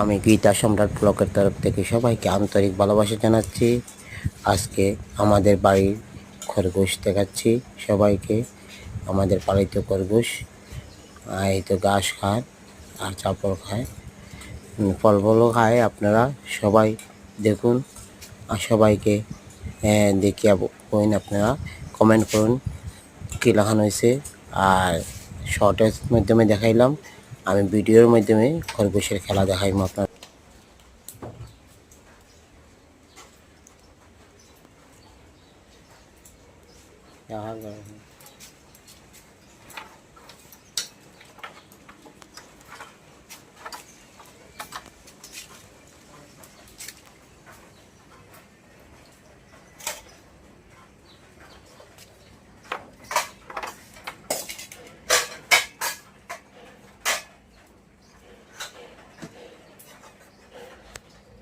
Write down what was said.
আমি গীতা সম্রাট ব্লকের তরফ থেকে সবাইকে আন্তরিক ভালোবাসা জানাচ্ছি। আজকে আমাদের বাড়ির খরগোশ দেখাচ্ছি সবাইকে। আমাদের পালিত খরগোশ এই তো ঘাস খায় আর চাপড় খায়, ফলও খায়। আপনারা সবাই দেখুন আর সবাইকে দেখিয়া বইন। আপনারা কমেন্ট করুন কী লেখানো হয়েছে। আর শর্টের মাধ্যমে দেখাইলাম, আমি ভিডিওর মাধ্যমে খরগোশের খেলা দেখাইম আপনার।